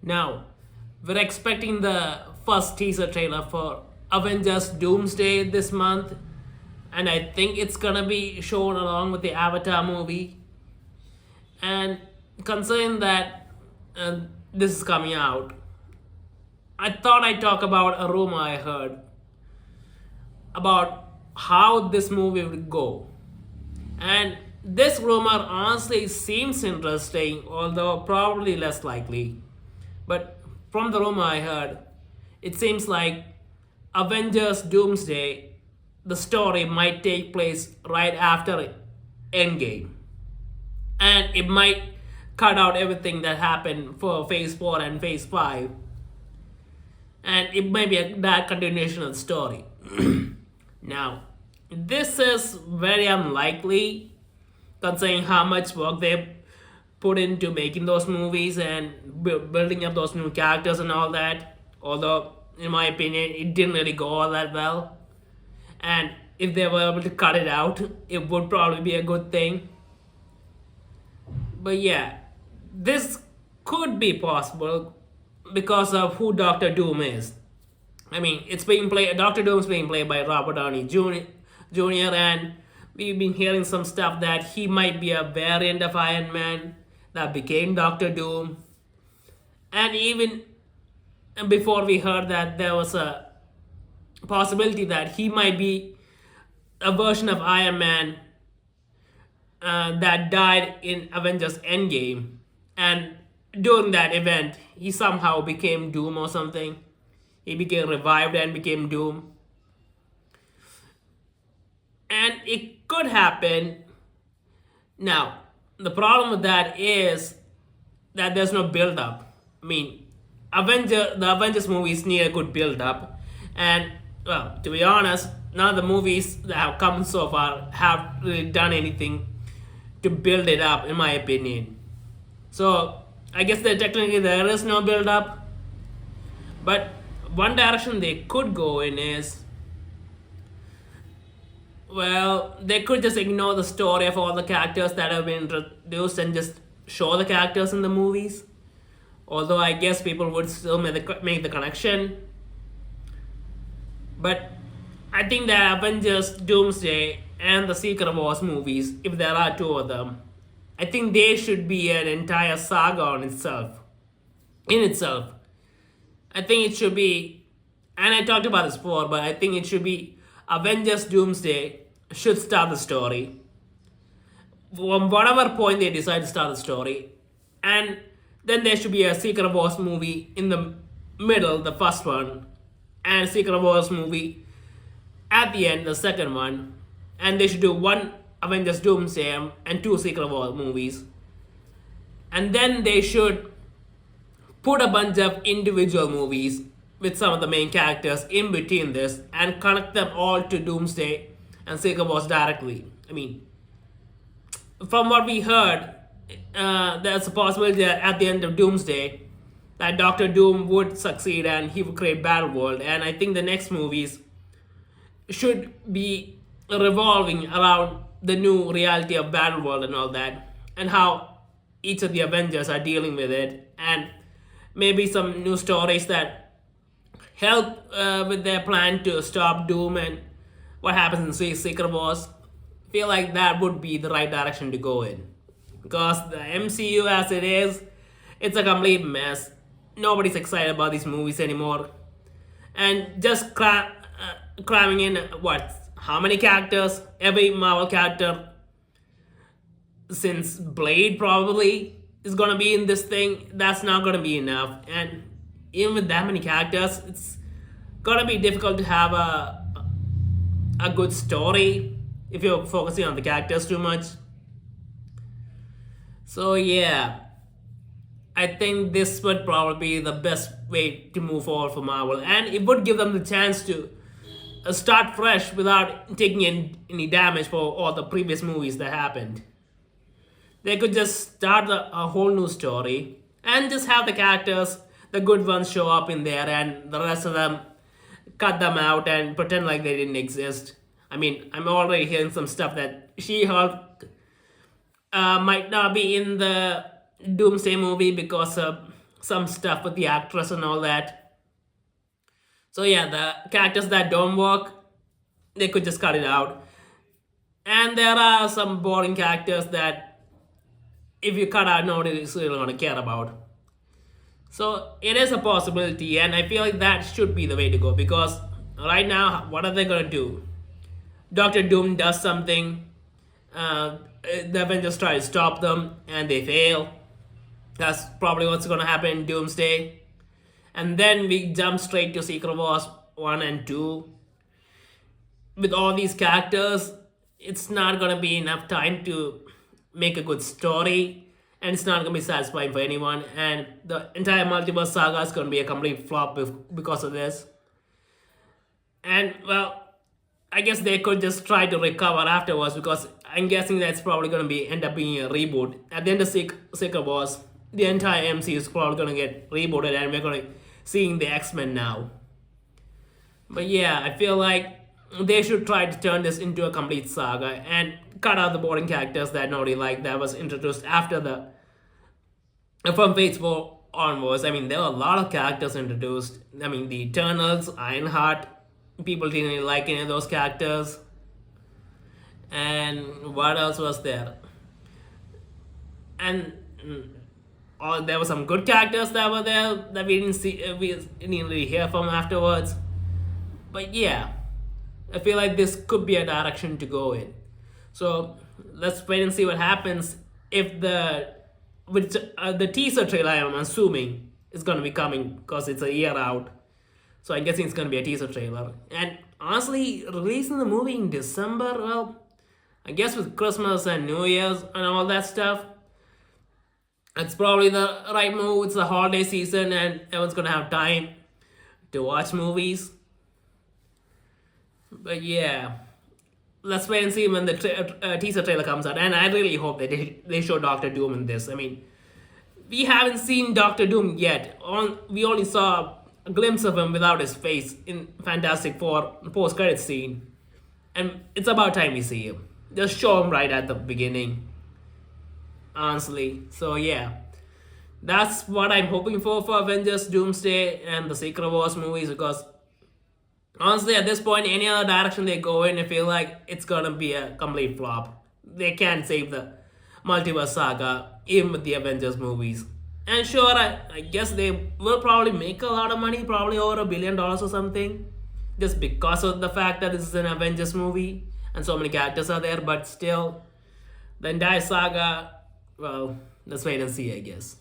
Now, we're expecting the first teaser trailer for Avengers Doomsday this month, and I think it's gonna be shown along with the Avatar movie. And considering that this is coming out, I thought I'd talk about a rumor I heard about how this movie would go. And this rumor honestly seems interesting, although probably less likely. But from the rumor I heard, it seems like Avengers Doomsday, the story might take place right after Endgame. And it might cut out everything that happened for Phase 4 and Phase 5. And it may be a bad continuation of the story. Now, this is very unlikely considering how much work they put into making those movies and building up those new characters and all that. Although, in my opinion, it didn't really go all that well. And if they were able to cut it out, it would probably be a good thing. But yeah, this could be possible because of who Doctor Doom is. I mean, it's being played. Doctor Doom's being played by Robert Downey Jr. And we've been hearing some stuff that he might be a variant of Iron Man that became Doctor Doom. And even before we heard that there was a possibility that he might be a version of Iron Man that died in Avengers Endgame. And during that event, he somehow became Doom or something. He became revived and became Doom. And it could happen. Now, the problem with that is that there's no build up. I mean, the Avengers movies need a good build up. And, well, to be honest, none of the movies that have come so far have really done anything to build it up, in my opinion. So, I guess that technically there is no build up. But one direction they could go in is, well, they could just ignore the story of all the characters that have been introduced and just show the characters in the movies. Although I guess people would still make the connection. But I think that Avengers Doomsday and the Secret Wars movies, if there are two of them, I think they should be an entire saga in itself. I think it should be, and I talked about this before, but I think it should be Avengers Doomsday should start the story. From whatever point they decide to start the story. And then there should be a Secret Wars movie in the middle, the first one. And Secret Wars movie at the end, the second one. And they should do one Avengers Doomsday and two Secret Wars movies. And then they should put a bunch of individual movies with some of the main characters in between this and connect them all to Doomsday and Secret Wars directly. I mean, from what we heard, there's a possibility that at the end of Doomsday, that Doctor Doom would succeed and he would create Battleworld. And I think the next movies should be revolving around the new reality of Battleworld and all that, and how each of the Avengers are dealing with it, and maybe some new stories that help with their plan to stop Doom and what happens in Secret Wars. I feel like that would be the right direction to go in. Because the MCU as it is, it's a complete mess. Nobody's excited about these movies anymore. And just cramming in, how many characters? Every Marvel character since Blade probably is gonna be in this thing. That's not gonna be enough. And even with that many characters, it's gonna be difficult to have a good story if you're focusing on the characters too much. So yeah, I think this would probably be the best way to move forward for Marvel, and it would give them the chance to start fresh without taking any damage for all the previous movies that happened. They could just start a whole new story and just have the characters, the good ones, show up in there, and the rest of them cut them out and pretend like they didn't exist. I mean, I'm already hearing some stuff that She-Hulk might not be in the Doomsday movie because of some stuff with the actress and all that. So yeah, the characters that don't work, they could just cut it out. And there are some boring characters that if you cut out, nobody's really gonna care about. So it is a possibility, and I feel like that should be the way to go because right now, what are they gonna do? Doctor Doom does something, the Avengers try to stop them, and they fail. That's probably what's gonna happen in Doomsday. And then we jump straight to Secret Wars 1 and 2. With all these characters, it's not gonna be enough time to make a good story, and it's not gonna be satisfying for anyone. And the entire multiverse saga is gonna be a complete flop because of this. And well, I guess they could just try to recover afterwards because I'm guessing that's probably gonna be end up being a reboot. At the end of Secret Wars, the entire MCU is probably gonna get rebooted, and we're gonna seeing the X-Men now. But yeah, I feel like they should try to turn this into a complete saga and cut out the boring characters that nobody liked that was introduced after the from Phase 4 onwards. I mean, there were a lot of characters introduced. I mean, the Eternals, Ironheart, people didn't really like any of those characters. And what else was there? And there were some good characters that were there that we didn't see, we didn't really hear from afterwards. But yeah, I feel like this could be a direction to go in. So let's wait and see what happens if the teaser trailer, I'm assuming, is gonna be coming because it's a year out. So I'm guessing it's gonna be a teaser trailer. And honestly, releasing the movie in December, well, I guess with Christmas and New Year's and all that stuff, it's probably the right move. It's the holiday season and everyone's gonna have time to watch movies. But yeah, let's wait and see when the teaser trailer comes out. And I really hope that they show Doctor Doom in this. I mean, we haven't seen Doctor Doom yet. We only saw a glimpse of him without his face in Fantastic Four post-credit scene. And it's about time we see him. Just show him right at the beginning. Honestly. So yeah. That's what I'm hoping for Avengers Doomsday and the Secret Wars movies, because honestly, at this point, any other direction they go in, I feel like it's gonna be a complete flop. They can't save the multiverse saga, even with the Avengers movies. And sure, I guess they will probably make a lot of money, probably over $1 billion or something, just because of the fact that this is an Avengers movie and so many characters are there. But still, the entire saga, well, let's wait and see, I guess.